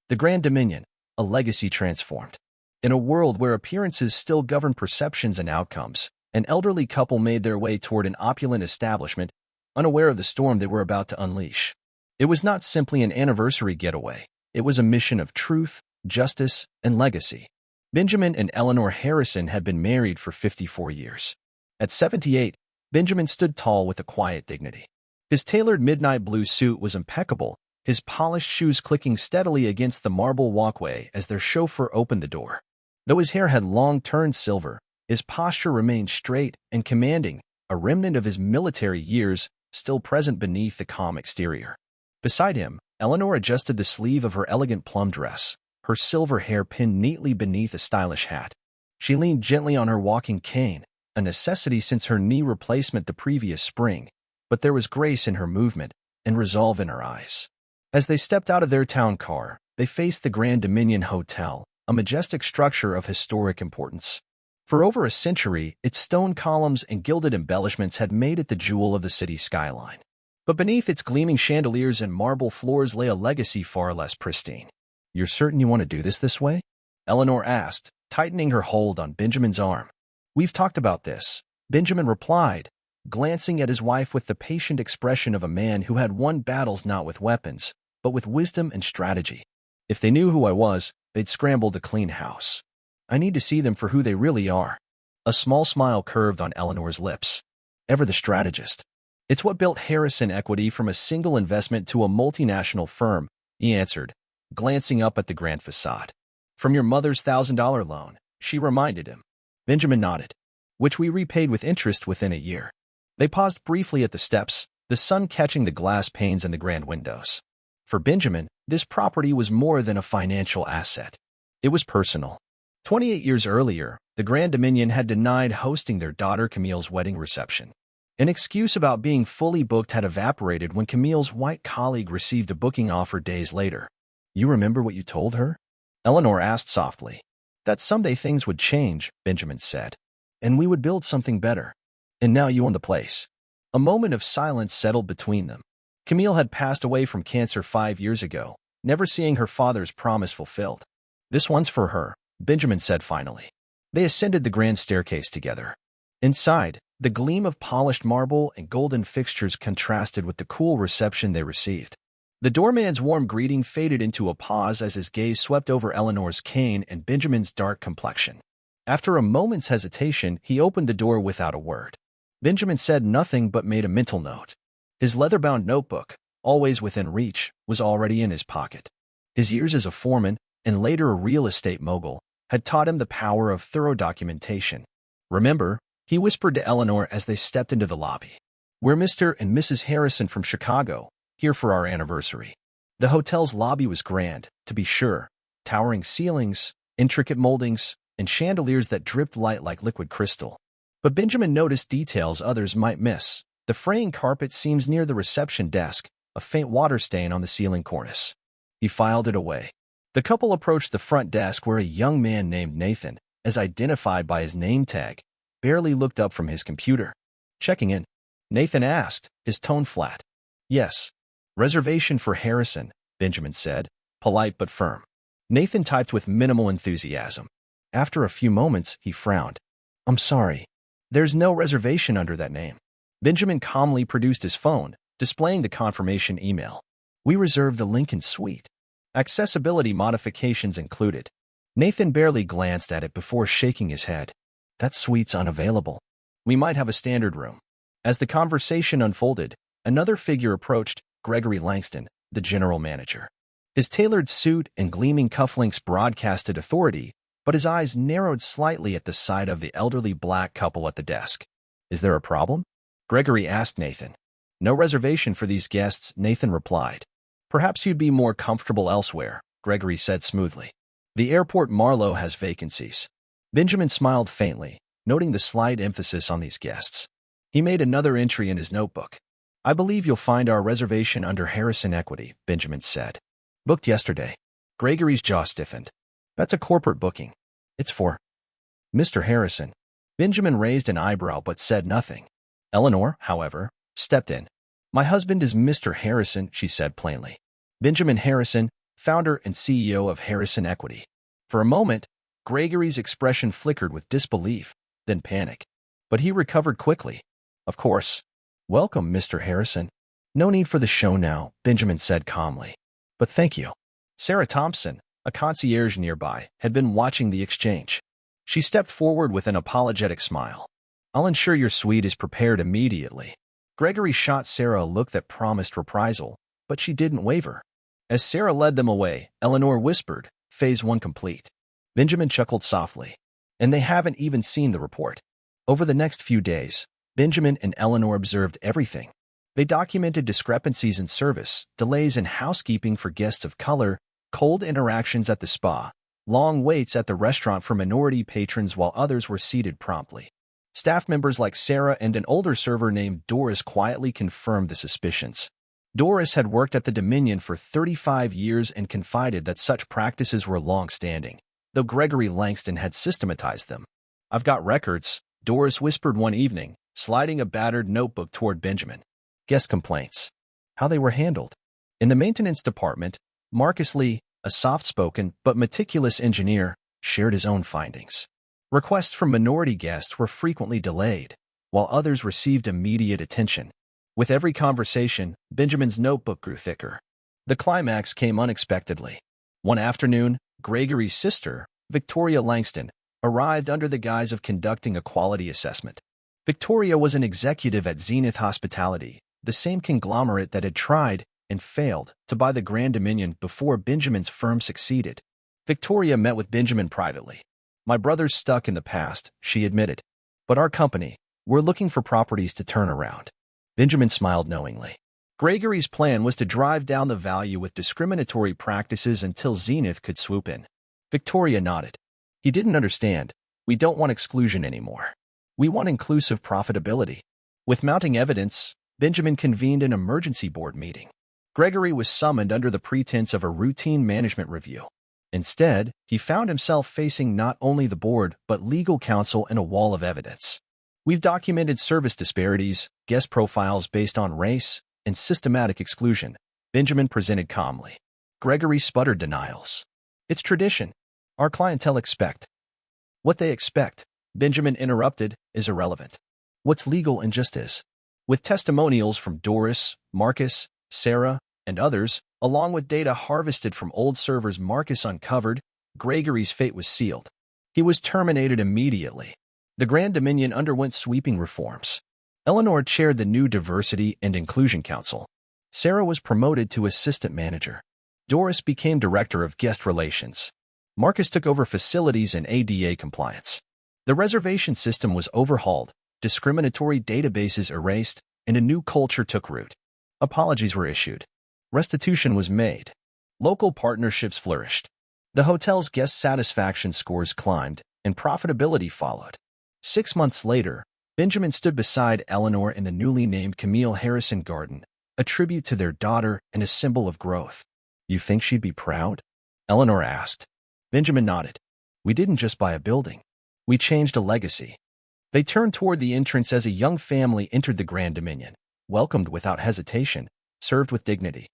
The Grand Dominion, a legacy transformed. In a world where appearances still govern perceptions and outcomes, an elderly couple made their way toward an opulent establishment, unaware of the storm they were about to unleash. It was not simply an anniversary getaway. It was a mission of truth, justice, and legacy. Benjamin and Eleanor Harrison had been married for 54 years. At 78, Benjamin stood tall with a quiet dignity. His tailored midnight blue suit was impeccable, his polished shoes clicking steadily against the marble walkway as their chauffeur opened the door. Though his hair had long turned silver, his posture remained straight and commanding, a remnant of his military years still present beneath the calm exterior. Beside him, Eleanor adjusted the sleeve of her elegant plum dress, her silver hair pinned neatly beneath a stylish hat. She leaned gently on her walking cane, a necessity since her knee replacement the previous spring, but there was grace in her movement and resolve in her eyes. As they stepped out of their town car, they faced the Grand Dominion Hotel, a majestic structure of historic importance. For over a century, its stone columns and gilded embellishments had made it the jewel of the city skyline. But beneath its gleaming chandeliers and marble floors lay a legacy far less pristine. "You're certain you want to do this way?" Eleanor asked, tightening her hold on Benjamin's arm. "We've talked about this," Benjamin replied, glancing at his wife with the patient expression of a man who had won battles not with weapons, but with wisdom and strategy. "If they knew who I was, they'd scramble to clean house. I need to see them for who they really are." A small smile curved on Eleanor's lips. "Ever the strategist. It's what built Harrison Equity from a single investment to a multinational firm," he answered, glancing up at the grand facade. "From your mother's $1,000 loan," she reminded him. Benjamin nodded. "Which we repaid with interest within a year." They paused briefly at the steps, the sun catching the glass panes in the grand windows. For Benjamin, this property was more than a financial asset. It was personal. 28 years earlier, the Grand Dominion had denied hosting their daughter Camille's wedding reception. An excuse about being fully booked had evaporated when Camille's white colleague received a booking offer days later. "You remember what you told her?" Eleanor asked softly. "That someday things would change," Benjamin said, "and we would build something better. And now you own the place." A moment of silence settled between them. Camille had passed away from cancer 5 years ago, never seeing her father's promise fulfilled. "This one's for her," Benjamin said finally. They ascended the grand staircase together. Inside, the gleam of polished marble and golden fixtures contrasted with the cool reception they received. The doorman's warm greeting faded into a pause as his gaze swept over Eleanor's cane and Benjamin's dark complexion. After a moment's hesitation, he opened the door without a word. Benjamin said nothing but made a mental note. His leather-bound notebook, always within reach, was already in his pocket. His years as a foreman, and later a real estate mogul, had taught him the power of thorough documentation. "Remember," he whispered to Eleanor as they stepped into the lobby. "We're Mr. and Mrs. Harrison from Chicago, here for our anniversary." The hotel's lobby was grand, to be sure, towering ceilings, intricate moldings, and chandeliers that dripped light like liquid crystal. But Benjamin noticed details others might miss. The fraying carpet seams near the reception desk, a faint water stain on the ceiling cornice. He filed it away. The couple approached the front desk where a young man named Nathan, as identified by his name tag, barely looked up from his computer. "Checking in?" Nathan asked, his tone flat. "Yes. Reservation for Harrison," Benjamin said, polite but firm. Nathan typed with minimal enthusiasm. After a few moments, he frowned. "I'm sorry. There's no reservation under that name." Benjamin calmly produced his phone, displaying the confirmation email. "We reserved the Lincoln Suite. Accessibility modifications included." Nathan barely glanced at it before shaking his head. "That suite's unavailable. We might have a standard room." As the conversation unfolded, another figure approached, Gregory Langston, the general manager. His tailored suit and gleaming cufflinks broadcasted authority, but his eyes narrowed slightly at the sight of the elderly black couple at the desk. "Is there a problem?" Gregory asked Nathan. "No reservation for these guests," Nathan replied. "Perhaps you'd be more comfortable elsewhere," Gregory said smoothly. "The airport Marlowe has vacancies." Benjamin smiled faintly, noting the slight emphasis on these guests. He made another entry in his notebook. "I believe you'll find our reservation under Harrison Equity," Benjamin said. "Booked yesterday." Gregory's jaw stiffened. "That's a corporate booking. It's for Mr. Harrison." Benjamin raised an eyebrow but said nothing. Eleanor, however, stepped in. "My husband is Mr. Harrison," she said plainly. "Benjamin Harrison, founder and CEO of Harrison Equity. For a moment, Gregory's expression flickered with disbelief, then panic. But he recovered quickly. Of course. Welcome, Mr. Harrison. No need for the show now, Benjamin said calmly. But thank you. Sarah Thompson, a concierge nearby, had been watching the exchange. She stepped forward with an apologetic smile. I'll ensure your suite is prepared immediately. Gregory shot Sarah a look that promised reprisal, but she didn't waver. As Sarah led them away, Eleanor whispered, Phase 1 complete. Benjamin chuckled softly. And they haven't even seen the report. Over the next few days, Benjamin and Eleanor observed everything. They documented discrepancies in service, delays in housekeeping for guests of color, cold interactions at the spa, long waits at the restaurant for minority patrons while others were seated promptly. Staff members like Sarah and an older server named Doris quietly confirmed the suspicions. Doris had worked at the Dominion for 35 years and confided that such practices were long-standing, though Gregory Langston had systematized them. I've got records, Doris whispered one evening, sliding a battered notebook toward Benjamin. Guest complaints. How they were handled. In the maintenance department, Marcus Lee, a soft-spoken but meticulous engineer, shared his own findings. Requests from minority guests were frequently delayed, while others received immediate attention. With every conversation, Benjamin's notebook grew thicker. The climax came unexpectedly. One afternoon, Gregory's sister, Victoria Langston, arrived under the guise of conducting a quality assessment. Victoria was an executive at Zenith Hospitality, the same conglomerate that had tried and failed to buy the Grand Dominion before Benjamin's firm succeeded. Victoria met with Benjamin privately. My brother's stuck in the past, she admitted. But our company, we're looking for properties to turn around. Benjamin smiled knowingly. Gregory's plan was to drive down the value with discriminatory practices until Zenith could swoop in. Victoria nodded. He didn't understand. We don't want exclusion anymore. We want inclusive profitability. With mounting evidence, Benjamin convened an emergency board meeting. Gregory was summoned under the pretense of a routine management review. Instead, he found himself facing not only the board but legal counsel and a wall of evidence. We've documented service disparities, guest profiles based on race, and systematic exclusion, Benjamin presented calmly. Gregory sputtered denials. It's tradition. Our clientele expect. What they expect, Benjamin interrupted, is irrelevant. What's legal and just is. With testimonials from Doris, Marcus, Sarah, and others, along with data harvested from old servers Marcus uncovered, Gregory's fate was sealed. He was terminated immediately. The Grand Dominion underwent sweeping reforms. Eleanor chaired the new Diversity and Inclusion Council. Sarah was promoted to assistant manager. Doris became director of guest relations. Marcus took over facilities and ADA compliance. The reservation system was overhauled, discriminatory databases erased, and a new culture took root. Apologies were issued. Restitution was made. Local partnerships flourished. The hotel's guest satisfaction scores climbed, and profitability followed. 6 months later, Benjamin stood beside Eleanor in the newly named Camille Harrison Garden, a tribute to their daughter and a symbol of growth. You think she'd be proud? Eleanor asked. Benjamin nodded. We didn't just buy a building. We changed a legacy. They turned toward the entrance as a young family entered the Grand Dominion, welcomed without hesitation, served with dignity.